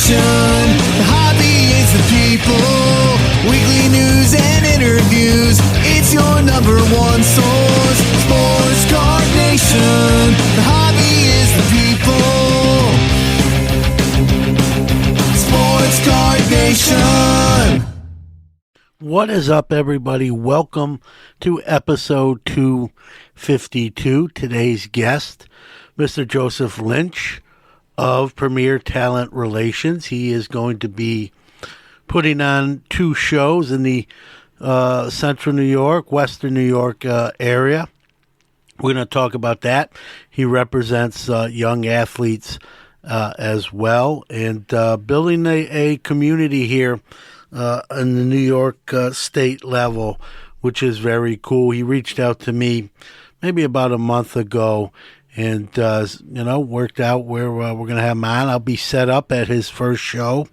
Nation. The hobby is the people. Weekly news and interviews. It's your number one source. Sports Card Nation. The hobby is the people. Sports Card Nation. What is up, everybody? Welcome to episode 252. Today's guest, Mr. Joseph Lynch of Premier Talent Relations. He is going to be putting on two shows in the Central New York, Western New York area. We're going to talk about that. He represents young athletes as well, and building a community here in the New York state level, which is very cool. He reached out to me maybe about a month ago and, worked out where we're going to have him on. I'll be set up at his first show,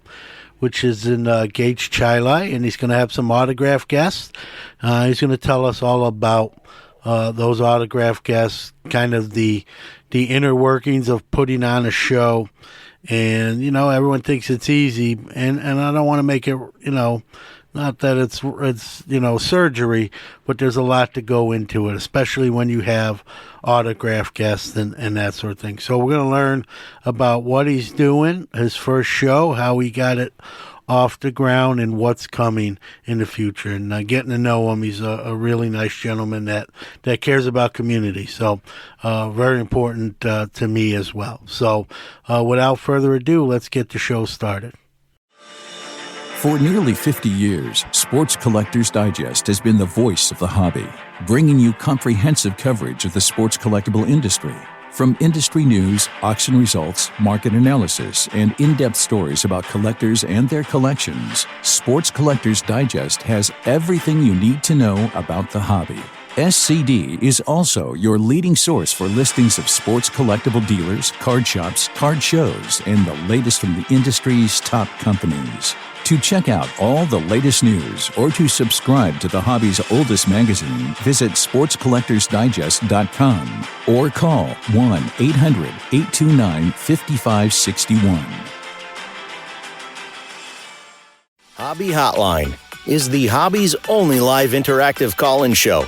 which is in Gage Chili, and he's going to have some autograph guests. He's going to tell us all about those autograph guests, kind of the inner workings of putting on a show. And, everyone thinks it's easy, and I don't want to make it, not that it's surgery, but there's a lot to go into it, especially when you have autograph guests and that sort of thing. So we're going to learn about what he's doing, his first show, how he got it off the ground, and what's coming in the future. And getting to know him, he's a really nice gentleman that cares about community. So very important to me as well. So without further ado, let's get the show started. For nearly 50 years, Sports Collectors Digest has been the voice of the hobby, bringing you comprehensive coverage of the sports collectible industry. From industry news, auction results, market analysis, and in-depth stories about collectors and their collections, Sports Collectors Digest has everything you need to know about the hobby. SCD is also your leading source for listings of sports collectible dealers, card shops, card shows, and the latest from the industry's top companies. To check out all the latest news or to subscribe to the hobby's oldest magazine, visit sportscollectorsdigest.com or call 1-800-829-5561. Hobby Hotline is the hobby's only live interactive call-in show.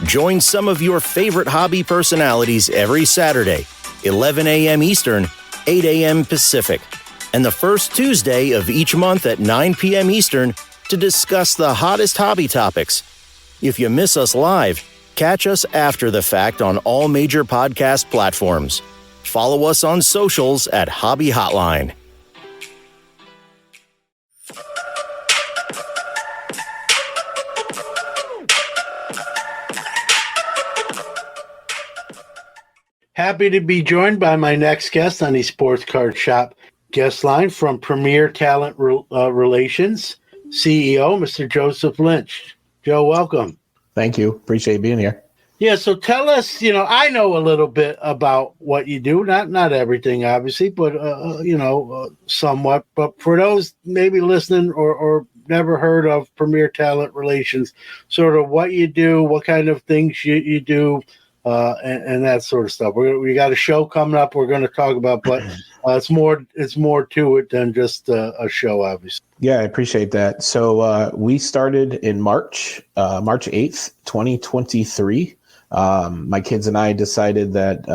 Join some of your favorite hobby personalities every Saturday, 11 a.m. Eastern, 8 a.m. Pacific, and the first Tuesday of each month at 9 p.m. Eastern to discuss the hottest hobby topics. If you miss us live, catch us after the fact on all major podcast platforms. Follow us on socials at Hobby Hotline. Happy to be joined by my next guest on the Sports Card Shop guest line from Premier Talent Relations, CEO, Mr. Joseph Lynch. Joe, welcome. Thank you. Appreciate being here. Yeah, so tell us, I know a little bit about what you do, not everything, obviously, but, somewhat. But for those maybe listening or never heard of Premier Talent Relations, sort of what you do, what kind of things you do, and that sort of stuff. We got a show coming up we're going to talk about, but it's more to it than just a show, obviously. Yeah, I appreciate that. So we started in March 8th, 2023. My kids and I decided that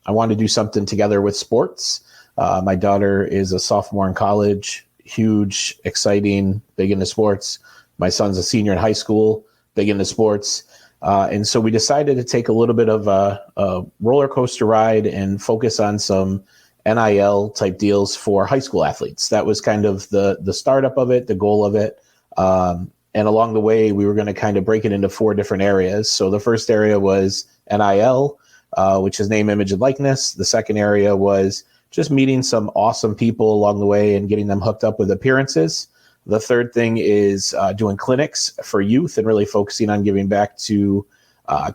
I wanted to do something together with sports. My daughter is a sophomore in college, huge, exciting, big into sports. My son's a senior in high school, big into sports. And so we decided to take a little bit of a roller coaster ride and focus on some NIL type deals for high school athletes. That was kind of the startup of it, the goal of it. And along the way, we were going to kind of break it into 4 different areas. So the first area was NIL, which is name, image, and likeness. The second area was just meeting some awesome people along the way and getting them hooked up with appearances. The third thing is doing clinics for youth and really focusing on giving back to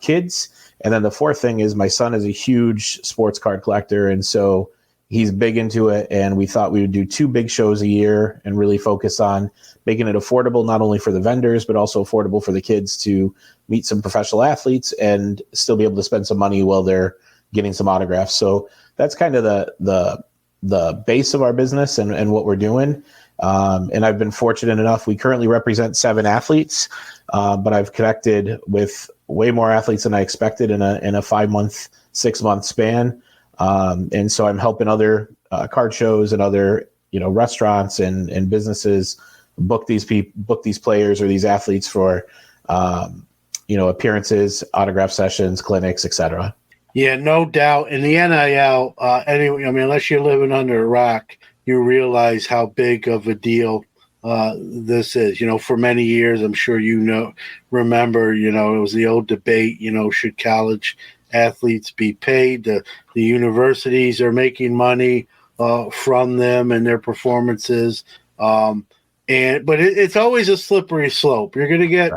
kids. And then the fourth thing is my son is a huge sports card collector, and so he's big into it. And we thought we would do 2 big shows a year and really focus on making it affordable, not only for the vendors, but also affordable for the kids to meet some professional athletes and still be able to spend some money while they're getting some autographs. So that's kind of the the base of our business and what we're doing. And I've been fortunate enough. We currently represent 7 athletes, but I've connected with way more athletes than I expected in a 5-month, 6-month span. And so I'm helping other card shows and other restaurants and businesses book these players or these athletes for appearances, autograph sessions, clinics, etc. Yeah, no doubt. In the NIL, anyway, I mean, unless you're living under a rock, you realize how big of a deal this is. For many years, I'm sure remember, it was the old debate, should college athletes be paid? The universities are making money from them and their performances. But it's always a slippery slope. You're going to get,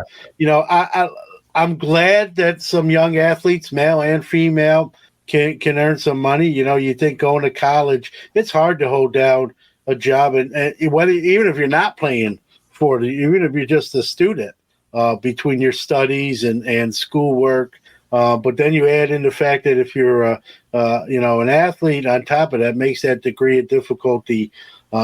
I'm glad that some young athletes, male and female, can earn some money. You think going to college, it's hard to hold down a job, and even if you're not playing for it, even if you're just a student, between your studies and schoolwork. But then you add in the fact that if you're an athlete on top of that, makes that degree of difficulty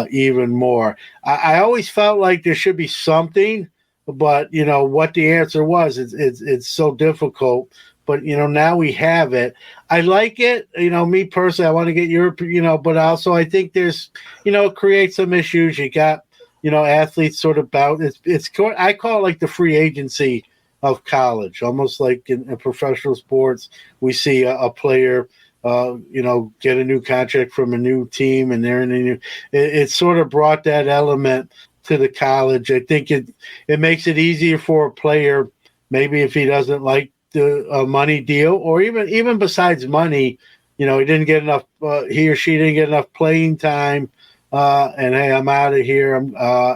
even more. I always felt like there should be something. But what the answer was, it's so difficult. But now we have it. I like it. Me personally, I want to get your. But also I think there's, it creates some issues. You got athletes sort of I call it like the free agency of college, almost like in professional sports. We see a player, get a new contract from a new team, and they're in a new. It sort of brought that element to the college. I think it makes it easier for a player, maybe if he doesn't like the money deal, or even besides money, he didn't get enough, he or she didn't get enough playing time, and hey, I'm out of here,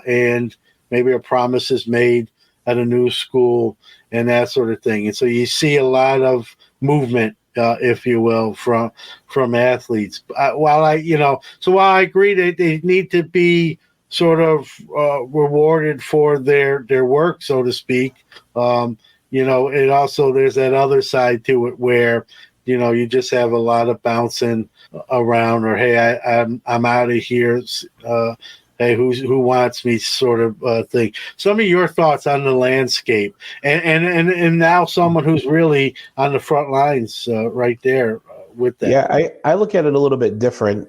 and maybe a promise is made at a new school and that sort of thing. And so you see a lot of movement, if you will, from athletes. While I agree that they need to be sort of rewarded for their work, so to speak. It also, there's that other side to it where, you just have a lot of bouncing around, or, hey, I'm out of here. Hey, who wants me sort of thing. Some of your thoughts on the landscape and now someone who's really on the front lines right there. With that. Yeah, I look at it a little bit different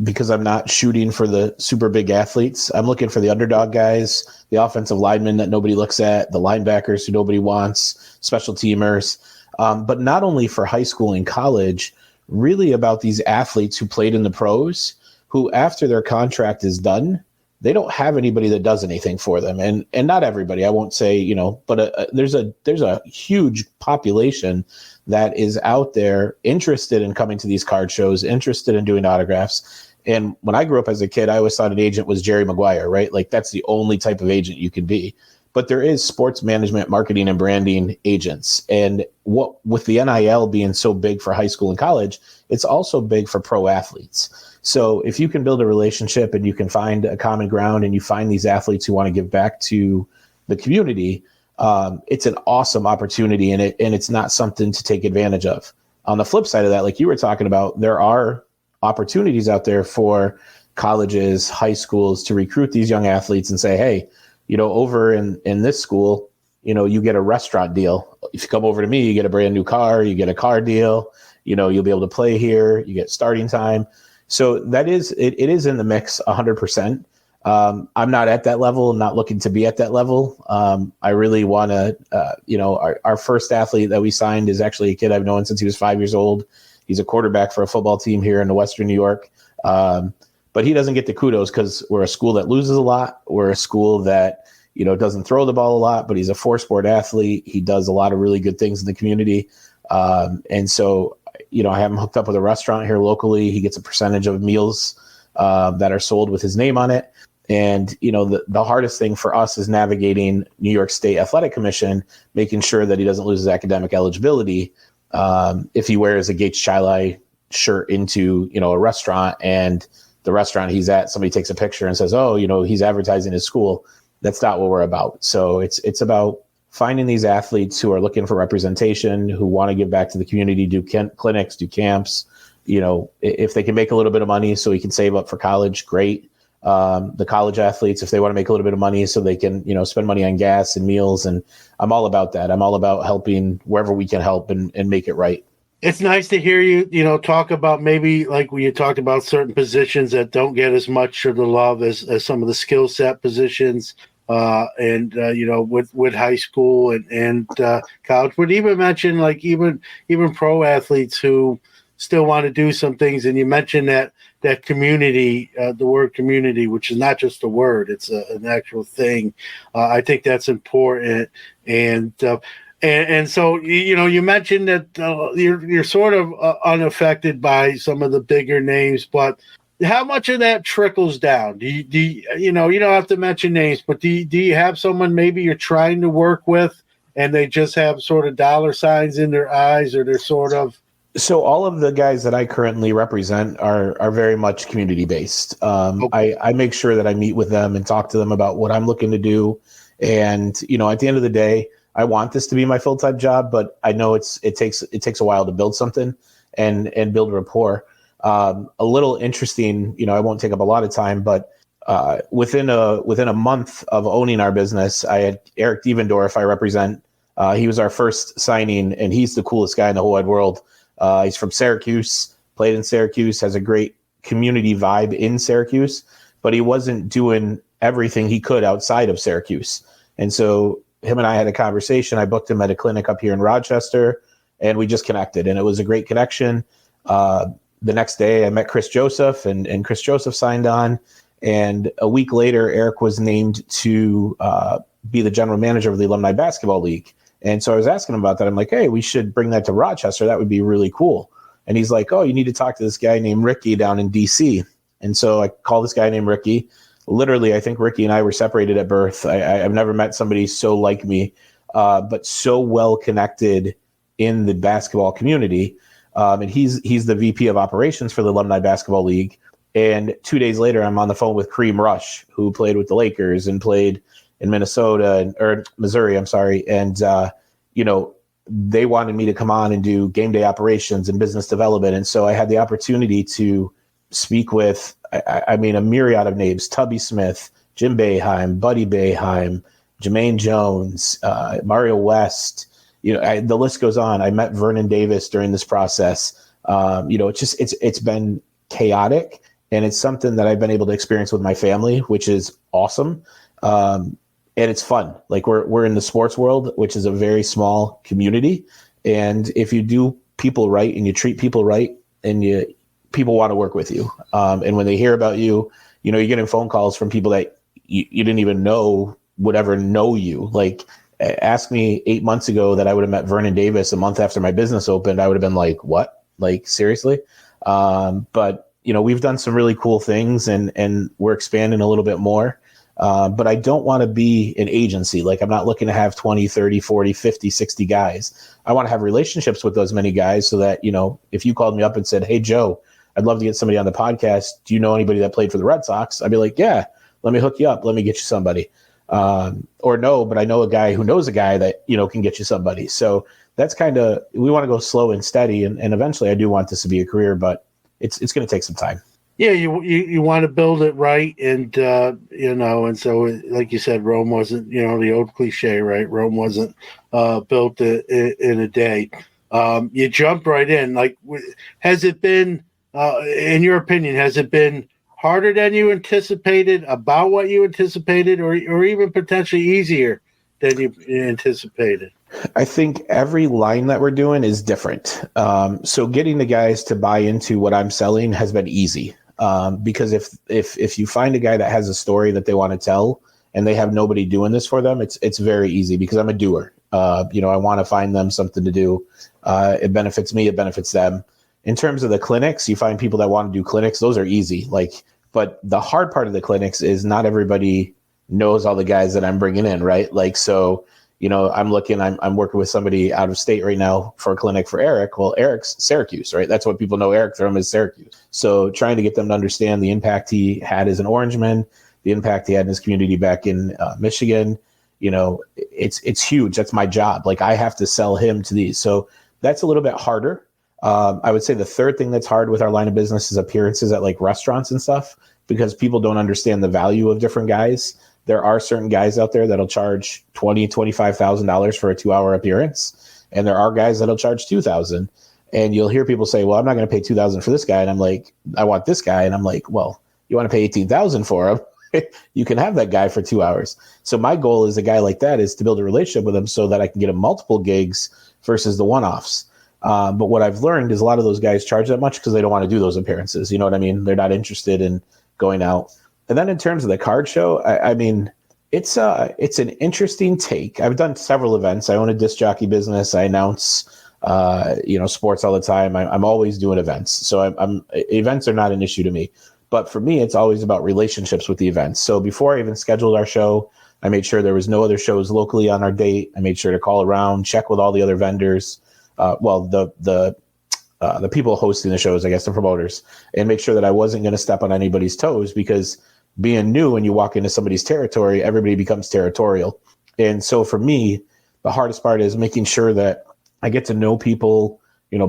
because I'm not shooting for the super big athletes. I'm looking for the underdog guys, the offensive linemen that nobody looks at, the linebackers who nobody wants, special teamers. But not only for high school and college, really about these athletes who played in the pros, who after their contract is done, they don't have anybody that does anything for them. And not everybody, I won't say, but there's a huge population that is out there interested in coming to these card shows, interested in doing autographs. And when I grew up as a kid, I always thought an agent was Jerry Maguire, right? Like that's the only type of agent you could be. But there is sports management, marketing, and branding agents. And with the NIL being so big for high school and college, it's also big for pro athletes. So if you can build a relationship and you can find a common ground and you find these athletes who want to give back to the community, it's an awesome opportunity, and it's not something to take advantage of. On the flip side of that, like you were talking about, there are opportunities out there for colleges, high schools to recruit these young athletes and say, hey, over in this school, you get a restaurant deal. If you come over to me, you get a brand new car, you get a car deal, you'll be able to play here, you get starting time. So that is, it is in the mix 100%. I'm not at that level, not looking to be at that level. I really want to, our first athlete that we signed is actually a kid I've known since he was 5 years old. He's a quarterback for a football team here in Western New York. But he doesn't get the kudos because we're a school that loses a lot. We're a school that, doesn't throw the ball a lot, but he's a 4-sport athlete. He does a lot of really good things in the community. And so, I have him hooked up with a restaurant here locally. He gets a percentage of meals that are sold with his name on it. And, the hardest thing for us is navigating New York State Athletic Commission, making sure that he doesn't lose his academic eligibility if he wears a Gates Chili shirt into, a restaurant, and the restaurant he's at, somebody takes a picture and says, oh, he's advertising his school. That's not what we're about. So it's about finding these athletes who are looking for representation, who want to give back to the community, do clinics, do camps, if they can make a little bit of money so he can save up for college, great. The college athletes, if they want to make a little bit of money so they can, spend money on gas and meals. And I'm all about that. I'm all about helping wherever we can help and make it right. It's nice to hear you, talk about maybe like when you talked about certain positions that don't get as much of the love as some of the skill set positions, with high school and college. But even mention like even pro athletes who still want to do some things. And you mentioned that community, the word community, which is not just a word, it's an actual thing. I think that's important. And so, you mentioned that you're sort of unaffected by some of the bigger names, but how much of that trickles down? Do you you don't have to mention names, but do you have someone maybe you're trying to work with and they just have sort of dollar signs in their eyes, or they're sort of... So all of the guys that I currently represent are very much community based. Okay. I make sure that I meet with them and talk to them about what I'm looking to do. And, at the end of the day, I want this to be my full-time job, but I know it takes a while to build something and build rapport. A little interesting, I won't take up a lot of time, but within a month of owning our business, I had Eric Devendorf I represent. He was our first signing, and he's the coolest guy in the whole wide world. He's from Syracuse, played in Syracuse, has a great community vibe in Syracuse, but he wasn't doing everything he could outside of Syracuse. And so him and I had a conversation. I booked him at a clinic up here in Rochester, and we just connected, and it was a great connection. The next day I met Chris Joseph, and Chris Joseph signed on. And a week later, Eric was named to be the general manager of the Alumni Basketball League. And so I was asking him about that. I'm like, hey, we should bring that to Rochester. That would be really cool. And he's like, oh, you need to talk to this guy named Ricky down in DC. And so I called this guy named Ricky. Literally, I think Ricky and I were separated at birth. I've never met somebody so like me, but so well connected in the basketball community. And he's the VP of operations for the Alumni Basketball League. And 2 days later, I'm on the phone with Kareem Rush, who played with the Lakers and played in Minnesota or Missouri. I'm sorry. And, they wanted me to come on and do game day operations and business development. And so I had the opportunity to speak with, a myriad of names: Tubby Smith, Jim Boeheim, Buddy Boeheim, Jermaine Jones, Mario West. The list goes on. I met Vernon Davis during this process. It's been chaotic, and it's something that I've been able to experience with my family, which is awesome. And it's fun. Like we're in the sports world, which is a very small community. And if you do people right and you treat people right, and people want to work with you. And when they hear about you, you're getting phone calls from people that you didn't even know would ever know you. Like, ask me 8 months ago that I would have met Vernon Davis a month after my business opened. I would have been like, what? Like, seriously? But we've done some really cool things, and we're expanding a little bit more. But I don't want to be an agency. Like, I'm not looking to have 20, 30, 40, 50, 60 guys. I want to have relationships with those many guys so that, if you called me up and said, hey, Joe, I'd love to get somebody on the podcast. Do you know anybody that played for the Red Sox? I'd be like, yeah, let me hook you up. Let me get you somebody. Or no, but I know a guy who knows a guy that, can get you somebody. So that's we want to go slow and steady. And eventually I do want this to be a career, but it's going to take some time. Yeah, you want to build it right, and and so like you said, Rome wasn't, the old cliche, right? Rome wasn't built in a day. You jumped right in. Like, has it been, in your opinion, has it been harder than you anticipated, about what you anticipated, or even potentially easier than you anticipated? I think every line that we're doing is different. So getting the guys to buy into what I'm selling has been easy. Because if you find a guy that has a story that they want to tell and they have nobody doing this for them, it's very easy, because I'm a doer. I want to find them something to do. It benefits me. It benefits them. In terms of the clinics, you find people that want to do clinics. Those are easy. But the hard part of the clinics is not everybody knows all the guys that I'm bringing in. Right. So, I'm working with somebody out of state right now for a clinic for Eric. Well, Eric's Syracuse, right? That's what people know Eric from, is Syracuse. So trying to get them to understand the impact he had as an Orangeman, the impact he had in his community back in Michigan, it's huge. That's my job. Like, I have to sell him to these. So that's a little bit harder. I would say the third thing that's hard with our line of business is appearances at like restaurants and stuff, because people don't understand the value of different guys. There are certain guys out there that'll charge $25,000 for a 2-hour appearance, and there are guys that'll charge $2,000. And you'll hear people say, "Well, I'm not going to pay $2,000 for this guy," and I'm like, "I want this guy," and I'm like, "Well, you want to pay $18,000 for him? You can have that guy for 2 hours." So my goal as a guy like that is to build a relationship with him so that I can get him multiple gigs versus the one-offs. But what I've learned is a lot of those guys charge that much because they don't want to do those appearances. You know what I mean? They're not interested in going out. And then in terms of the card show, I mean, it's an interesting take. I've done several events. I own a disc jockey business. I announce sports all the time. I'm always doing events. So events are not an issue to me. But for me, it's always about relationships with the events. So before I even scheduled our show, I made sure there was no other shows locally on our date. I made sure to call around, check with all the other vendors. The people hosting the shows, I guess, the promoters, and make sure that I wasn't going to step on anybody's toes, because being new and you walk into somebody's territory, everybody becomes territorial. And so for me, the hardest part is making sure that I get to know people,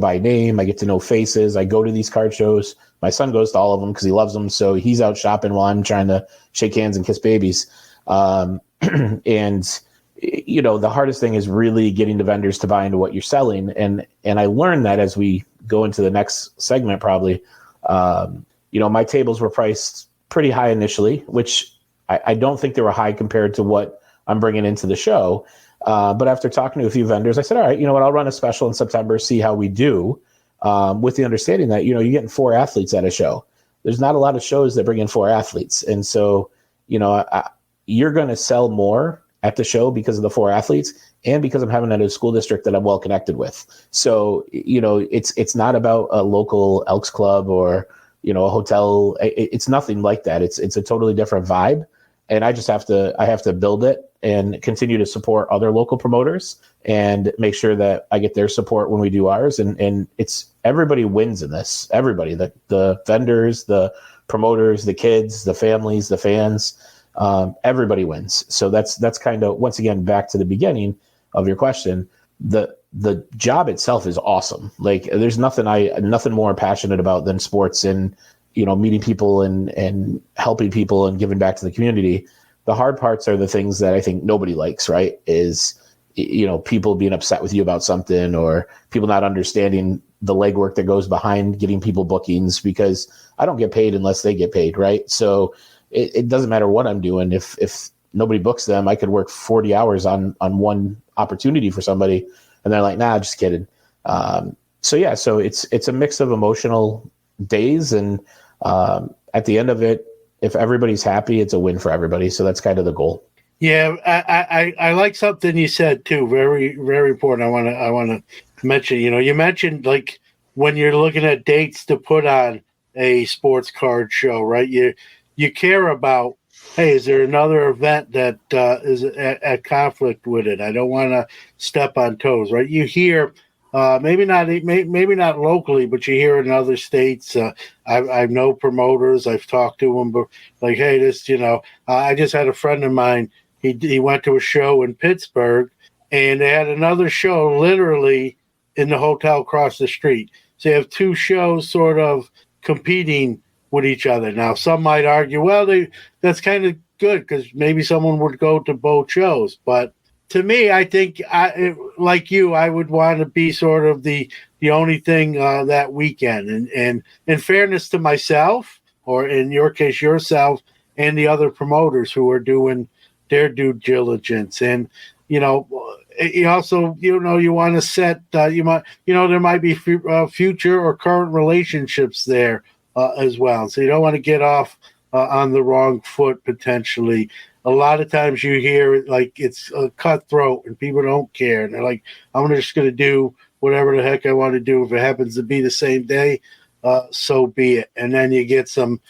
by name. I get to know faces. I go to these card shows. My son goes to all of them because he loves them. So he's out shopping while I'm trying to shake hands and kiss babies. And the hardest thing is really getting the vendors to buy into what you're selling. And I learned that as we go into the next segment, probably, my tables were priced pretty high initially, which I don't think they were high compared to what I'm bringing into the show. But after talking to a few vendors, I said, all right, you know what, I'll run a special in September, see how we do, with the understanding that, you're getting 4 athletes at a show. There's not a lot of shows that bring in 4 athletes. And so, you're going to sell more at the show because of the 4 athletes and because I'm having it at a school district that I'm well connected with. So, it's not about a local Elks Club or, a hotel. It's nothing like that. It's a totally different vibe. And I just have to build it and continue to support other local promoters and make sure that I get their support when we do ours. And it's everybody wins in this. Everybody, the vendors, the promoters, the kids, the families, the fans, everybody wins. So that's kind of, once again, back to the beginning of your question. The job itself is awesome. Like, there's nothing more passionate about than sports and, meeting people and helping people and giving back to the community. The hard parts are the things that I think nobody likes, right? Is, people being upset with you about something, or people not understanding the legwork that goes behind getting people bookings, because I don't get paid unless they get paid, right? So it doesn't matter what I'm doing. If nobody books them, I could work 40 hours on one opportunity for somebody, and they're like, nah, just kidding. So it's a mix of emotional days, and at the end of it, if everybody's happy, it's a win for everybody. So that's kind of the goal. Yeah, I like something you said too. Very, very important. I want to mention. You mentioned, like, when you're looking at dates to put on a sports card show, right? You care about, hey, is there another event that is at conflict with it? I don't want to step on toes, right? You hear, maybe not locally, but you hear in other states. I know promoters. I've talked to them, but like, hey, this, I just had a friend of mine. He went to a show in Pittsburgh, and they had another show literally in the hotel across the street. So you have 2 shows sort of competing with each other. Now, some might argue, well, that's kind of good because maybe someone would go to both shows. But to me, I think, like you, I would want to be sort of the only thing that weekend. And in fairness to myself, or in your case, yourself, and the other promoters who are doing their due diligence. And, you also, you want to set, there might be future or current relationships there as well. So you don't want to get off on the wrong foot potentially. A lot of times you hear like it's a cutthroat and people don't care. And they're like, I'm just going to do whatever the heck I want to do. If it happens to be the same day, so be it. And then you get some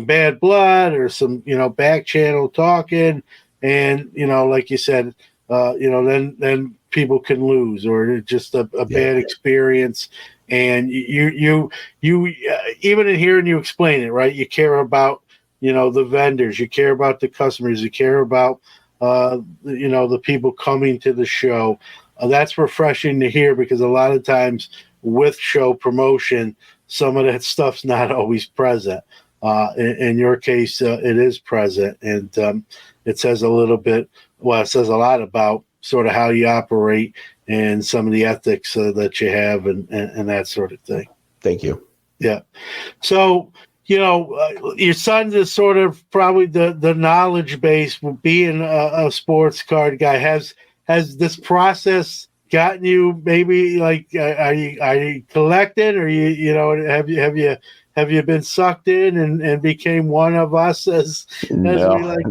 bad blood or some, back channel talking. And, like you said, then people can lose, or just a bad experience. And you even in hearing you explain it, right? You care about, the vendors, you care about the customers, you care about, the people coming to the show. That's refreshing to hear, because a lot of times with show promotion, some of that stuff's not always present. In your case, it is present, and it says a little bit. Well, it says a lot about sort of how you operate and some of the ethics that you have, and that sort of thing. Thank you. Yeah. So, your son is sort of probably the knowledge base, being a sports card guy. Has this process gotten you maybe like, are you collecting, or have you been sucked in and became one of us as No. we like?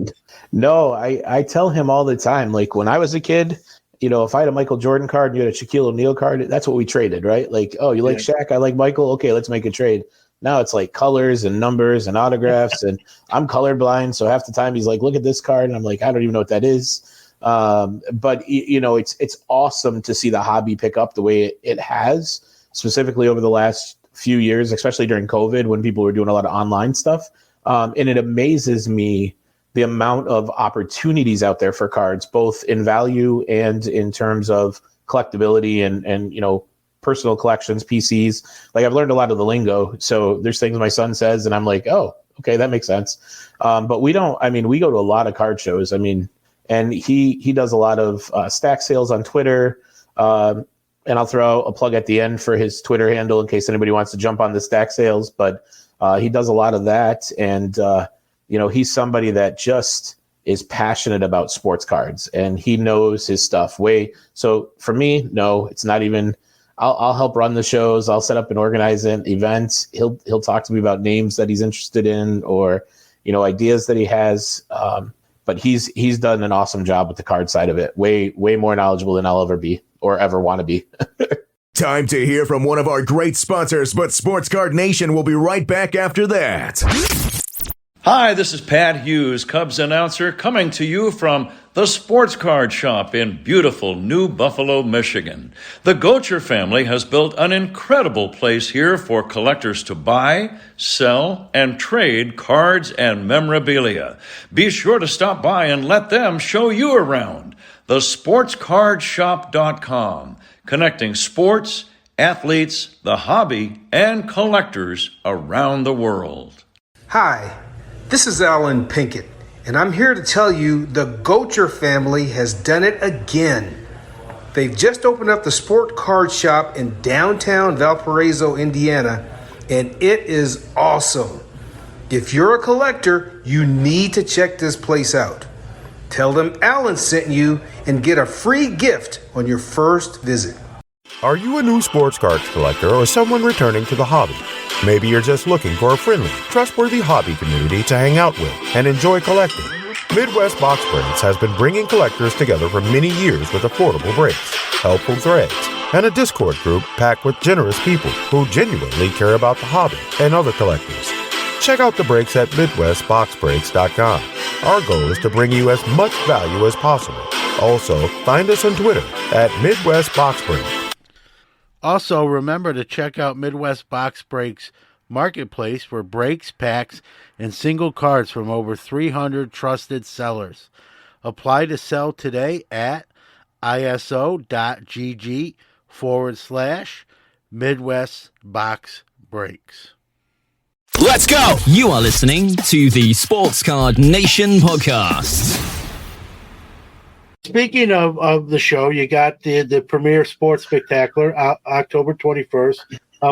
No, I tell him all the time, like when I was a kid, if I had a Michael Jordan card and you had a Shaquille O'Neal card, that's what we traded, right? Like, oh, you like Shaq, I like Michael. Okay, let's make a trade. Now it's like colors and numbers and autographs, and I'm colorblind, so half the time he's like, look at this card, and I'm like, I don't even know what that is. But it's awesome to see the hobby pick up the way it has, specifically over the last few years, especially during COVID when people were doing a lot of online stuff. And it amazes me the amount of opportunities out there for cards, both in value and in terms of collectability and personal collections, PCs. Like, I've learned a lot of the lingo. So there's things my son says and I'm like, oh, okay, that makes sense. But we go to a lot of card shows. And he does a lot of stack sales on Twitter. And I'll throw a plug at the end for his Twitter handle in case anybody wants to jump on the stack sales. But he does a lot of that. And, he's somebody that just is passionate about sports cards, and he knows his stuff way. So for me, no, it's not even. I'll help run the shows. I'll set up and organize events. He'll talk to me about names that he's interested in, or ideas that he has. But he's done an awesome job with the card side of it. Way more knowledgeable than I'll ever be or ever want to be. Time to hear from one of our great sponsors, but Sports Card Nation will be right back after that. Hi, this is Pat Hughes, Cubs announcer, coming to you from the Sports Card Shop in beautiful New Buffalo, Michigan. The Gocher family has built an incredible place here for collectors to buy, sell, and trade cards and memorabilia. Be sure to stop by and let them show you around. TheSportsCardShop.com, connecting sports, athletes, the hobby, and collectors around the world. Hi. This is Alan Pinkett, and I'm here to tell you the Gocher family has done it again. They've just opened up the Sport Card Shop in downtown Valparaiso, Indiana, and it is awesome. If you're a collector, you need to check this place out. Tell them Alan sent you and get a free gift on your first visit. Are you a new sports cards collector or someone returning to the hobby? Maybe you're just looking for a friendly, trustworthy hobby community to hang out with and enjoy collecting. Midwest Box Breaks has been bringing collectors together for many years with affordable breaks, helpful threads, and a Discord group packed with generous people who genuinely care about the hobby and other collectors. Check out the breaks at MidwestBoxBreaks.com. Our goal is to bring you as much value as possible. Also, find us on Twitter at Midwest Box Breaks. Also, remember to check out Midwest Box Breaks Marketplace for breaks, packs, and single cards from over 300 trusted sellers. Apply to sell today at iso.gg/Midwest Box Breaks. Let's go! You are listening to the Sports Card Nation podcast. Speaking of the show, you got the Premier Sports Spectacular October 21st.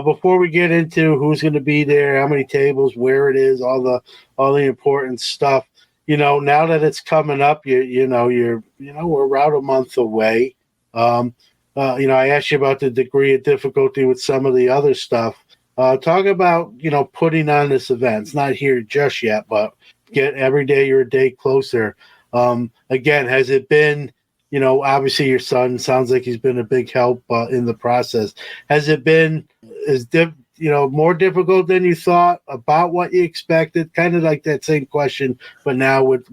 Before we get into who's going to be there, how many tables, where it is, all the important stuff, now that it's coming up, we're around a month away. I asked you about the degree of difficulty with some of the other stuff. Talk about putting on this event. It's not here just yet, but get every day you're a day closer. Again, has it been, obviously your son sounds like he's been a big help in the process. Has it been more difficult than you thought, about what you expected? Kind of like that same question, but now with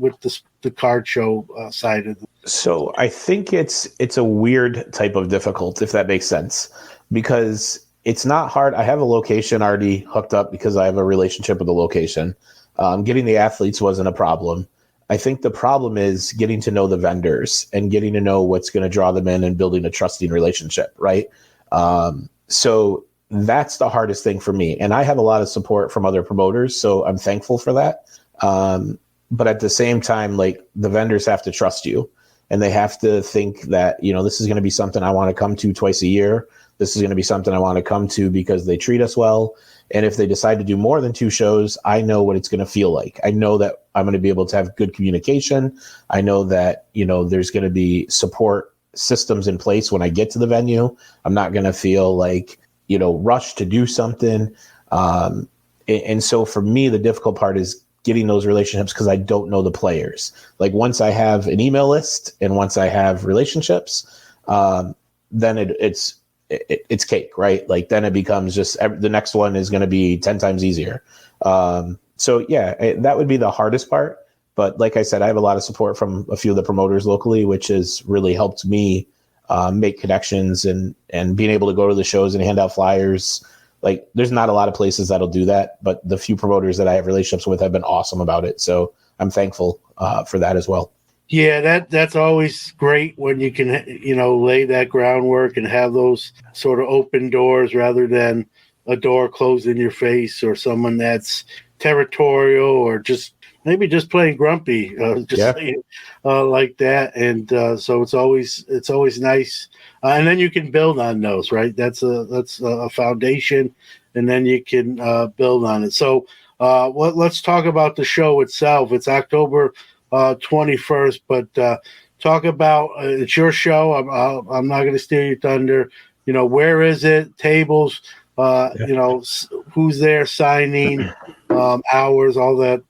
the card show side of it. So I think it's a weird type of difficult, if that makes sense, because it's not hard. I have a location already hooked up because I have a relationship with the location. Getting the athletes wasn't a problem. I think the problem is getting to know the vendors and getting to know what's going to draw them in and building a trusting relationship, right? So that's the hardest thing for me. And I have a lot of support from other promoters, so I'm thankful for that. But at the same time, like, the vendors have to trust you, and they have to think that, this is going to be something I want to come to twice a year. This is going to be something I want to come to because they treat us well. And if they decide to do more than 2 shows, I know what it's going to feel like. I know that I'm going to be able to have good communication. I know that, there's going to be support systems in place when I get to the venue. I'm not going to feel like, rushed to do something. And so for me, the difficult part is getting those relationships, because I don't know the players. Like, once I have an email list and once I have relationships, then it's cake, right? Like, then it becomes just the next one is going to be 10 times easier. So yeah, that would be the hardest part. But like I said, I have a lot of support from a few of the promoters locally, which has really helped me make connections and being able to go to the shows and hand out flyers. Like, there's not a lot of places that'll do that, but the few promoters that I have relationships with have been awesome about it. So I'm thankful for that as well. Yeah, that's always great when you can, lay that groundwork and have those sort of open doors rather than a door closed in your face, or someone that's territorial, or maybe just plain grumpy, like that. And so it's always nice, and then you can build on those, right? That's a foundation, and then you can build on it. So let's talk about the show itself. It's October 21st, but talk about it's your show. I'm not going to steal your thunder. Where is it? Tables. Who's there signing, hours, all that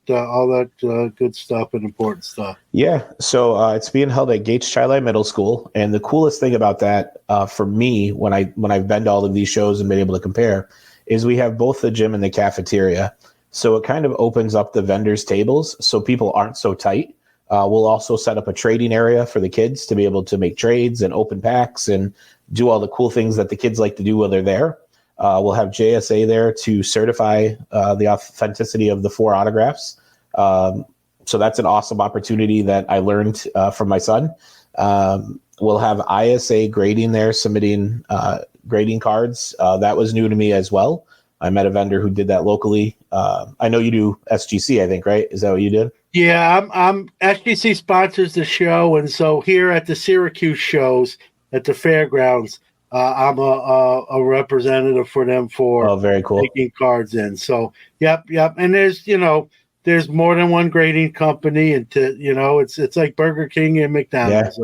good stuff and important stuff. Yeah. So it's being held at Gates Chi Middle School. And the coolest thing about that for me, when I've been to all of these shows and been able to compare, is we have both the gym and the cafeteria. So it kind of opens up the vendors' tables so people aren't so tight. We'll also set up a trading area for the kids to be able to make trades and open packs and do all the cool things that the kids like to do while they're there. We'll have JSA there to certify the authenticity of the 4 autographs. So that's an awesome opportunity that I learned from my son. We'll have ISA grading there, submitting grading cards. That was new to me as well. I met a vendor who did that locally. I know you do SGC, I think, right? Is that what you did? Yeah, I'm SGC sponsors the show, and so here at the Syracuse shows at the fairgrounds, I'm a representative for them for very cool. taking cards in. So yep. And there's more than one grading company, and it's like Burger King and McDonald's.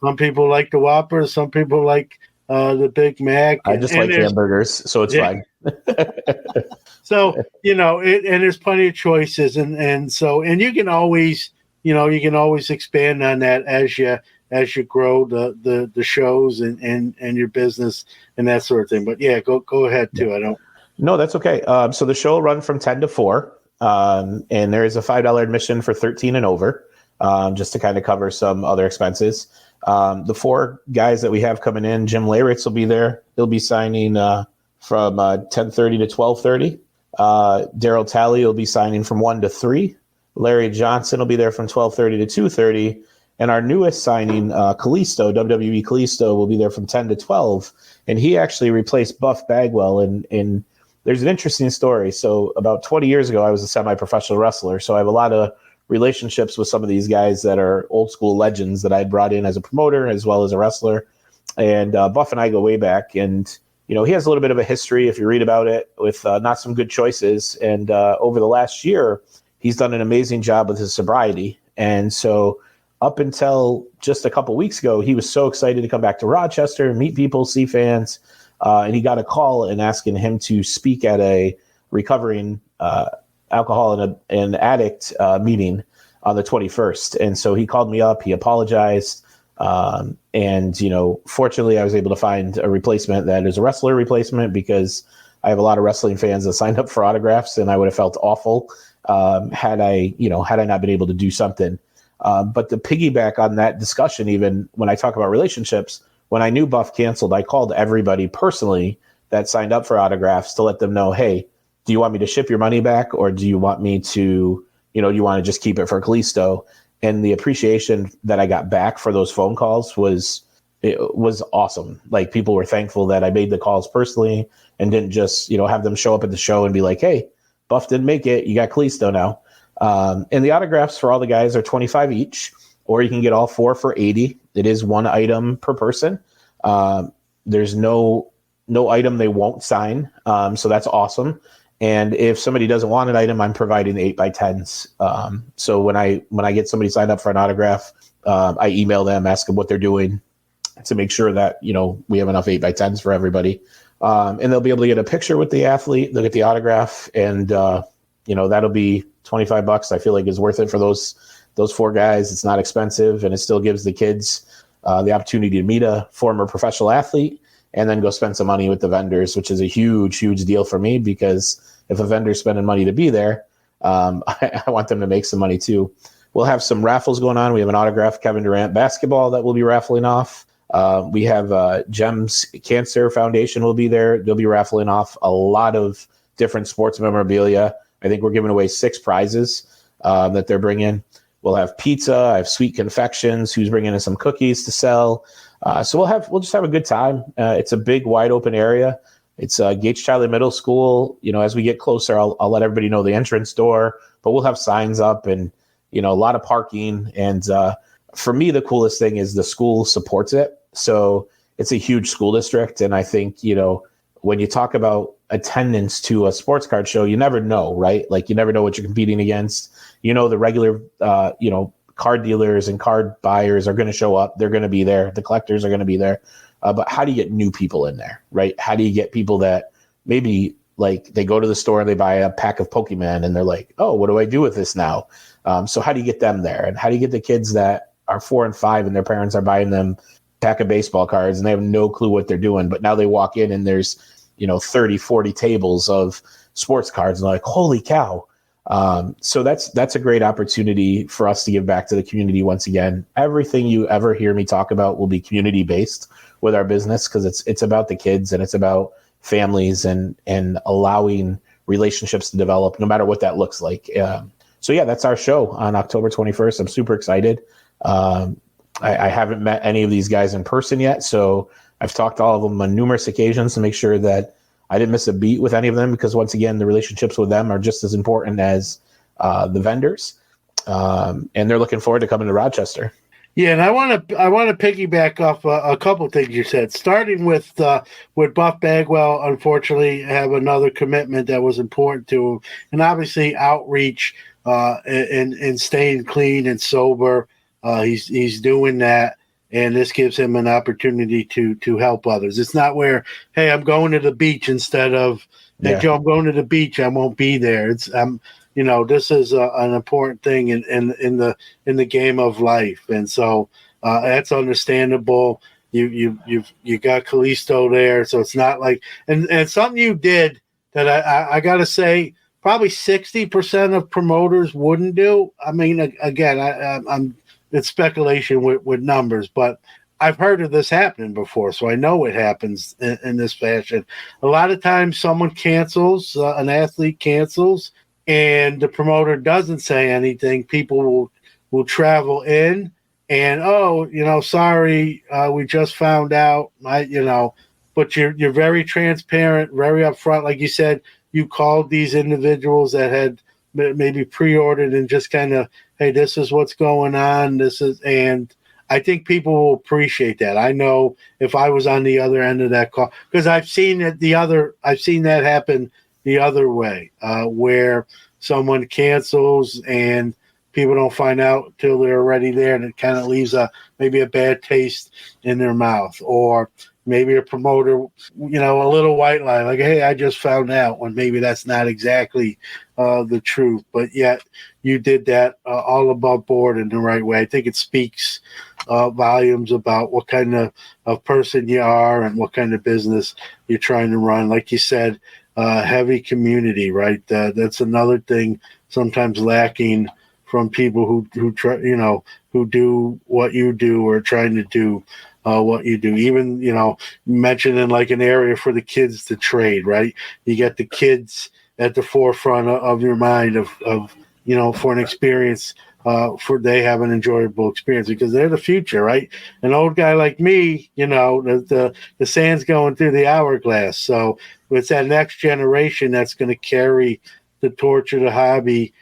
Some people like the Whopper, some people like the Big Mac. I just like hamburgers, so it's fine. So and there's plenty of choices, and you can always expand on that as you grow the shows and your business and that sort of thing. But yeah, go ahead too. No, that's okay. So the show will run from 10 to 4, and there is a $5 admission for 13 and over, just to kind of cover some other expenses. The 4 guys that we have coming in, Jim Leyritz will be there. He'll be signing from 10:30 to 12:30. Daryl Talley will be signing from 1 to 3. Larry Johnson will be there from 12:30 to 2:30. And our newest signing, Kalisto, WWE Kalisto, will be there from 10 to 12. And he actually replaced Buff Bagwell. And there's an interesting story. So about 20 years ago, I was a semi-professional wrestler. So I have a lot of relationships with some of these guys that are old school legends that I brought in as a promoter as well as a wrestler. And Buff and I go way back. And he has a little bit of a history, if you read about it, with not some good choices. And over the last year, he's done an amazing job with his sobriety. And so up until just a couple weeks ago, he was so excited to come back to Rochester, meet people, see fans. And he got a call and asking him to speak at a recovering alcohol and addict meeting on the 21st. And so he called me up, he apologized. And fortunately I was able to find a replacement that is a wrestler replacement, because I have a lot of wrestling fans that signed up for autographs, and I would have felt awful had I not been able to do something. But to piggyback on that discussion, even when I talk about relationships, when I knew Buff canceled, I called everybody personally that signed up for autographs to let them know, hey, do you want me to ship your money back, or do you want me to, do you want to just keep it for Kalisto? And the appreciation that I got back for those phone calls was it was awesome. Like, people were thankful that I made the calls personally and didn't just, have them show up at the show and be like, hey, Buff didn't make it. You got Kalisto now. And the autographs for all the guys are $25 each, or you can get all 4 for $80. It is one item per person. There's no item they won't sign. So that's awesome. And if somebody doesn't want an item, I'm providing 8x10s. So when I get somebody signed up for an autograph, I email them, ask them what they're doing to make sure that, we have enough 8x10s for everybody. And they'll be able to get a picture with the athlete. They'll get the autograph, and, that'll be $25. I feel like is worth it for those 4 guys. It's not expensive, and it still gives the kids the opportunity to meet a former professional athlete and then go spend some money with the vendors, which is a huge, huge deal for me, because if a vendor's spending money to be there, I want them to make some money too. We'll have some raffles going on. We have an autographed Kevin Durant basketball that we'll be raffling off. We have Gems Cancer Foundation will be there. They'll be raffling off a lot of different sports memorabilia. I think we're giving away 6 prizes that they're bringing. We'll have pizza. I have Sweet Confections, who's bringing in some cookies to sell. So we'll just have a good time. It's a big, wide open area. It's Gates Charlie Middle School. As we get closer, I'll let everybody know the entrance door, but we'll have signs up and, a lot of parking. And for me, the coolest thing is the school supports it. So it's a huge school district. And I think, when you talk about attendance to a sports card show, you never know, right? Like, you never know what you're competing against. The regular, card dealers and card buyers are going to show up. They're going to be there. The collectors are going to be there. But how do you get new people in there, right? How do you get people that maybe, like, they go to the store and they buy a pack of Pokemon and they're like, oh, what do I do with this now? So how do you get them there? And how do you get the kids that are 4 and 5 and their parents are buying them a pack of baseball cards and they have no clue what they're doing, but now they walk in and there's, 30, 40 tables of sports cards and they're like, holy cow. So that's a great opportunity for us to give back to the community. Once again, everything you ever hear me talk about will be community based with our business, because it's about the kids and it's about families and allowing relationships to develop, no matter what that looks like. So yeah, that's our show on October 21st. I'm super excited. I haven't met any of these guys in person yet, so I've talked to all of them on numerous occasions to make sure that I didn't miss a beat with any of them, because once again, the relationships with them are just as important as the vendors. And they're looking forward to coming to Rochester. Yeah, and I want to piggyback off a couple of things you said, starting with Buff Bagwell. Unfortunately, have another commitment that was important to him, and obviously outreach and staying clean and sober. He's doing that, and this gives him an opportunity to help others. It's not where, hey, I'm going to the beach instead of, hey, Joe, I'm going to the beach, I won't be there. It's this is an important thing in the game of life, and so that's understandable. You got Kalisto there, so it's not like and something you did that I got to say probably 60% of promoters wouldn't do. I mean, again, I'm it's speculation with numbers, but I've heard of this happening before, so I know it happens in this fashion. A lot of times someone cancels, an athlete cancels, and the promoter doesn't say anything. People will travel in and, sorry, we just found out, but you're very transparent, very upfront. Like you said, you called these individuals that had maybe pre-ordered and just kind of, hey, this is what's going on. And I think people will appreciate that. I know if I was on the other end of that call, because I've seen that happen the other way, where someone cancels and people don't find out till they're already there, and it kind of leaves maybe a bad taste in their mouth. Or maybe a promoter, a little white lie, like, hey, I just found out, when maybe that's not exactly the truth. But yet you did that all above board in the right way. I think it speaks volumes about what kind of person you are and what kind of business you're trying to run. Like you said, heavy community, right? That's another thing sometimes lacking from people who try, who do what you do or trying to do what you do. Even, mentioning like an area for the kids to trade, right? You get the kids at the forefront of your mind of for an experience. For they have an enjoyable experience because they're the future, right? An old guy like me, the sand's going through the hourglass. So it's that next generation that's going to carry the torch of the hobby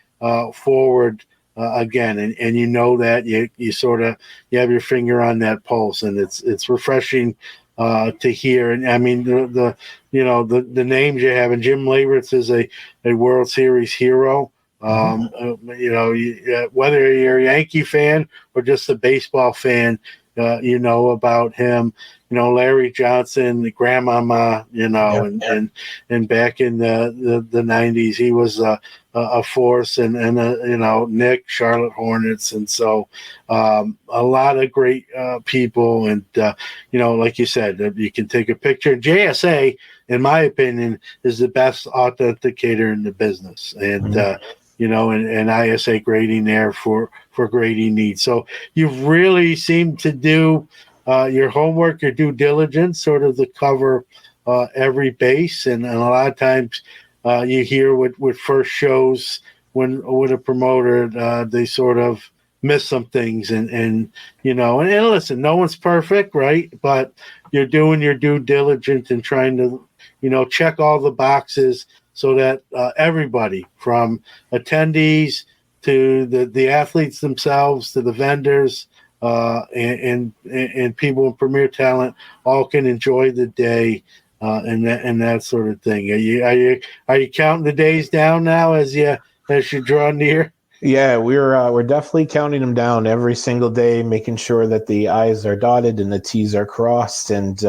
forward again, and that you sort of you have your finger on that pulse, and it's refreshing to hear. And I mean the names you have, and Jim Leyritz is a World Series hero. Whether you're a Yankee fan or just a baseball fan, you know about him. Larry Johnson, the grandmama, and back in the 90s, he was a force, and Nick, Charlotte Hornets, and so a lot of great people, and like you said, you can take a picture. JSA, in my opinion, is the best authenticator in the business, and and ISA grading there for grading needs. So you've really seemed to do your homework, your due diligence, sort of to cover every base. And a lot of times you hear with first shows when with a promoter, they sort of miss some things. And listen, no one's perfect, right? But you're doing your due diligence and trying to, check all the boxes so that everybody from attendees to the athletes themselves to the vendors and people in Premier Talent all can enjoy the day and that sort of thing. Are you counting the days down now as you draw near? Yeah, we're definitely counting them down every single day, making sure that the I's are dotted and the T's are crossed. And,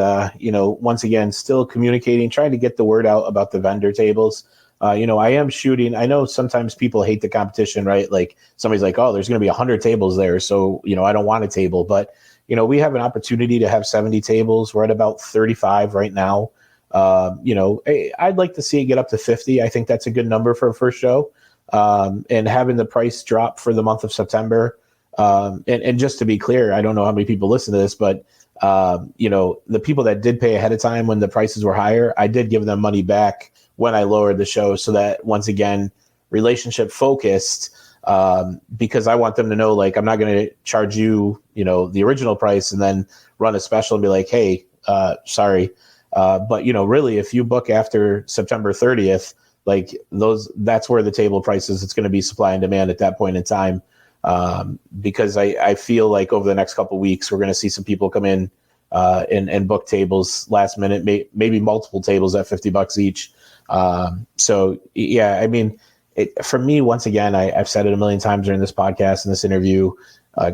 once again, still communicating, trying to get the word out about the vendor tables. I am shooting. I know sometimes people hate the competition, right? Like somebody's like, oh, there's going to be 100 tables there. So, I don't want a table. But, we have an opportunity to have 70 tables. We're at about 35 right now. I'd like to see it get up to 50. I think that's a good number for a first show. And having the price drop for the month of September. And just to be clear, I don't know how many people listen to this, but, the people that did pay ahead of time when the prices were higher, I did give them money back when I lowered the show so that, once again, relationship focused, because I want them to know, like, I'm not going to charge you, the original price and then run a special and be like, hey, sorry. But, really, if you book after September 30th, like that's where the table prices, it's going to be supply and demand at that point in time. Because I feel like over the next couple of weeks, we're going to see some people come in and book tables last minute, maybe multiple tables at $50 each. So yeah, I mean, for me, once again, I've said it a million times during this podcast and this interview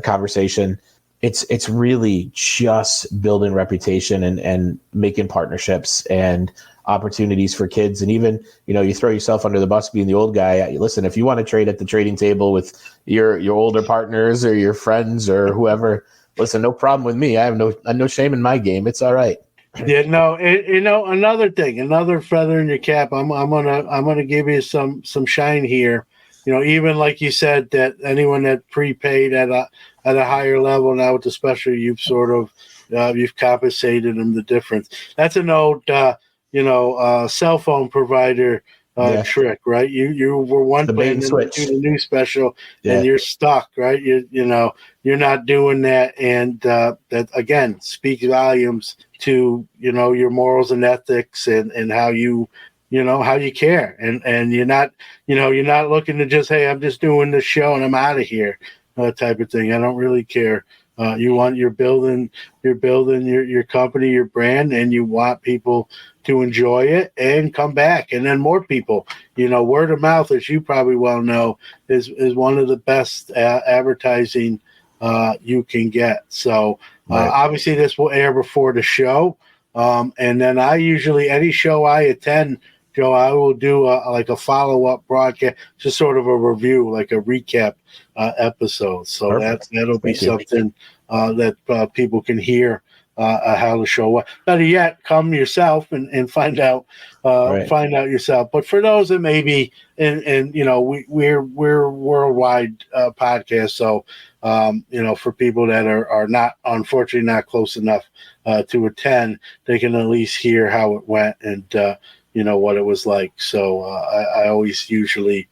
conversation. It's really just building reputation and making partnerships and opportunities for kids. And even, you throw yourself under the bus being the old guy. Listen, if you want to trade at the trading table with your older partners or your friends or whoever, listen, no problem with me. I have no shame in my game. It's all right. Yeah, no, another thing, another feather in your cap. I'm gonna give you some shine here. Even like you said, that anyone that prepaid at a higher level now with the special, you've sort of you've compensated them the difference. That's an old cell phone provider trick, right? You were one plan, then you do the new special, and you're stuck, right? You're not doing that, and that again speaks volumes to your morals and ethics and how you how you care, and you're not looking to just, hey, I'm just doing this show and I'm out of here type of thing. I don't really care. You're building your company, your brand, and you want people to enjoy it and come back, and then more people. Word of mouth, as you probably well know, is one of the best advertising you can get. So obviously this will air before the show, and then I usually, any show I attend, Joe, I will do like a follow-up broadcast, just sort of a review, like a recap episode. So Perfect. that'll be something that people can hear how the show went. Better yet, come yourself and find out yourself. But for those that maybe, and we're worldwide podcast, so for people that are not, unfortunately, not close enough to attend, they can at least hear how it went and what it was like. So I always usually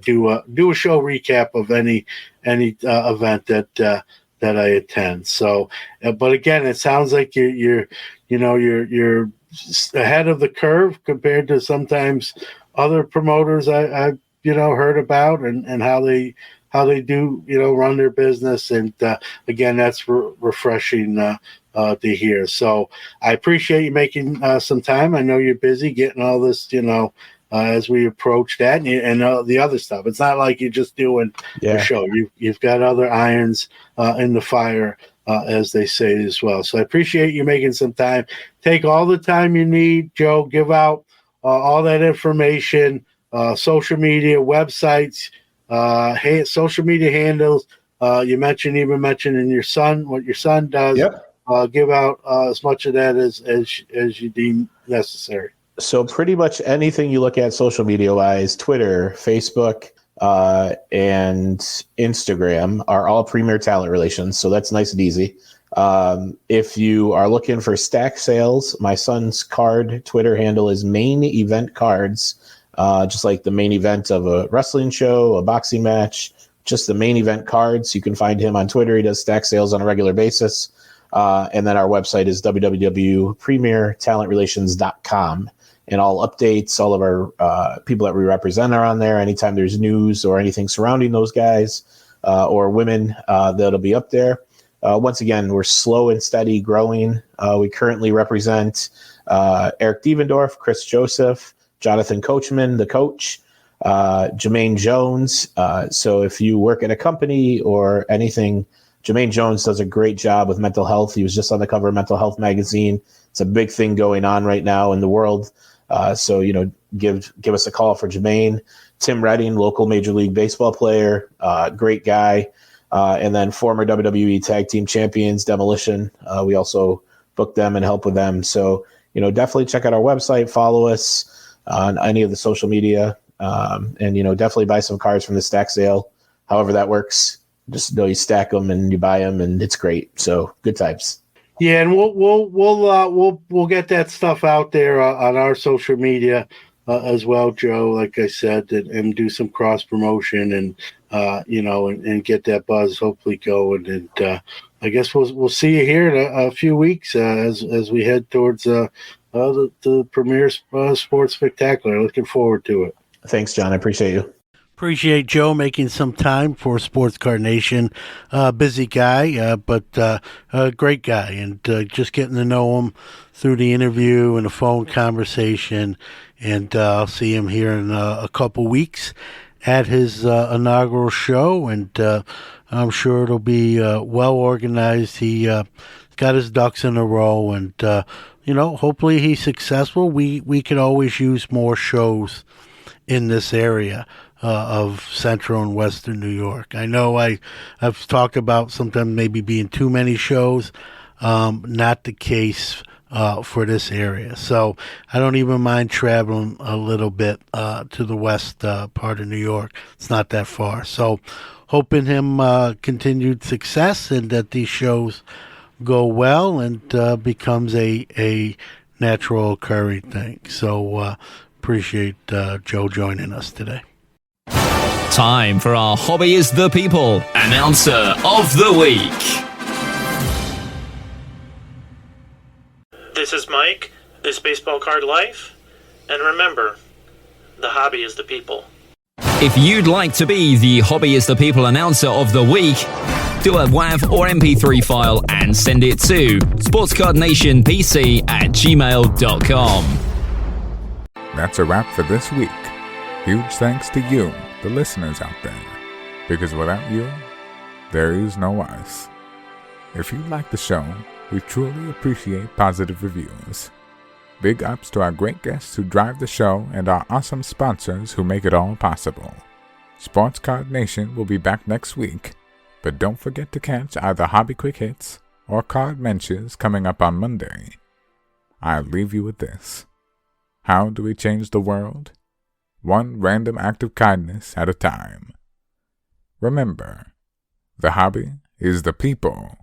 do a show recap of any event that I attend. So, but again, it sounds like you're ahead of the curve compared to sometimes other promoters I've heard about and how they do run their business. And again, that's refreshing to hear. So I appreciate you making some time. I know you're busy getting all this as we approach that and the other stuff. It's not like you're just doing the show. You've got other irons in the fire, as they say as well. So I appreciate you making some time. Take all the time you need, Joe. Give out all that information, social media, websites, social media handles. You mentioned mentioning your son, what your son does. Yep. Give out as much of that as you deem necessary. So pretty much anything you look at social media wise, Twitter, Facebook, and Instagram are all Premier Talent Relations. So that's nice and easy. If you are looking for stack sales, my son's card Twitter handle is Main Event Cards, just like the main event of a wrestling show, a boxing match, just the main event cards. You can find him on Twitter. He does stack sales on a regular basis. And then our website is www.premiertalentrelations.com. And all updates, all of our people that we represent are on there. Anytime there's news or anything surrounding those guys or women, that'll be up there. Once again, we're slow and steady growing. We currently represent Eric Devendorf, Chris Joseph, Jonathan Coachman, the coach, Jermaine Jones. So if you work at a company or anything, Jermaine Jones does a great job with mental health. He was just on the cover of Mental Health magazine. It's a big thing going on right now in the world. So give us a call for Jermaine. Tim Redding, local Major League Baseball player, great guy. And then former WWE Tag Team Champions, Demolition. We also book them and help with them. So, definitely check out our website, follow us on any of the social media, and, definitely buy some cards from the stack sale, however that works. Just know you stack them and you buy them, and it's great. So good times. Yeah, and we'll get that stuff out there on our social media as well, Joe. Like I said, and do some cross promotion and and get that buzz hopefully going. And I guess we'll see you here in a few weeks as we head towards the Premier Sports Spectacular. Looking forward to it. Thanks, John. I appreciate you. Appreciate Joe making some time for Sports Card Nation. Busy guy, but a great guy. And just getting to know him through the interview and the phone conversation. And I'll see him here in a couple weeks at his inaugural show. And I'm sure it'll be well organized. He got his ducks in a row. And, hopefully he's successful. We could always use more shows in this area of Central and Western New York. I know I've talked about sometimes maybe being too many shows. Not the case for this area. So I don't even mind traveling a little bit to the west part of New York. It's not that far. So hoping him continued success and that these shows go well and becomes a natural occurring thing. So appreciate Joe joining us today. Time for our Hobby is the People Announcer of the Week. This is Mike, this Baseball Card Life, and remember, the hobby is the people. If you'd like to be the Hobby is the People Announcer of the Week, do a WAV or MP3 file and send it to sportscardnationpc@gmail.com. That's a wrap for this week. Huge thanks to you, the listeners out there, because without you, there is no us. If you like the show, we truly appreciate positive reviews. Big ups to our great guests who drive the show and our awesome sponsors who make it all possible. Sports Card Nation will be back next week, but don't forget to catch either Hobby Quick Hits or Card Mentions coming up on Monday. I'll leave you with this. How do we change the world? One random act of kindness at a time. Remember, the hobby is the people.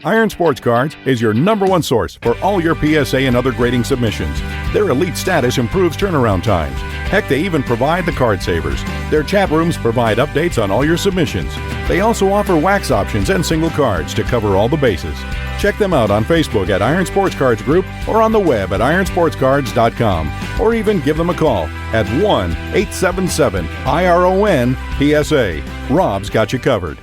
Iron Sports Cards is your #1 source for all your PSA and other grading submissions. Their elite status improves turnaround times. Heck, they even provide the card savers. Their chat rooms provide updates on all your submissions. They also offer wax options and single cards to cover all the bases. Check them out on Facebook at Iron Sports Cards Group or on the web at ironsportscards.com, or even give them a call at 1-877-IRON-PSA. Rob's got you covered.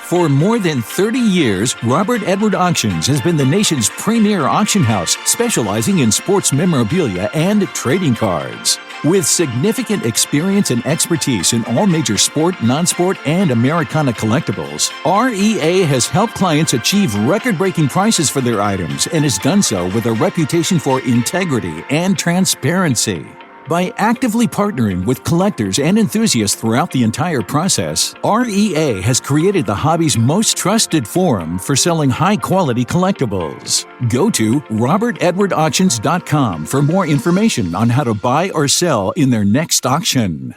For more than 30 years, Robert Edward Auctions has been the nation's premier auction house, specializing in sports memorabilia and trading cards. With significant experience and expertise in all major sport, non-sport, and Americana collectibles, REA has helped clients achieve record-breaking prices for their items and has done so with a reputation for integrity and transparency. By actively partnering with collectors and enthusiasts throughout the entire process, REA has created the hobby's most trusted forum for selling high-quality collectibles. Go to robertedwardauctions.com for more information on how to buy or sell in their next auction.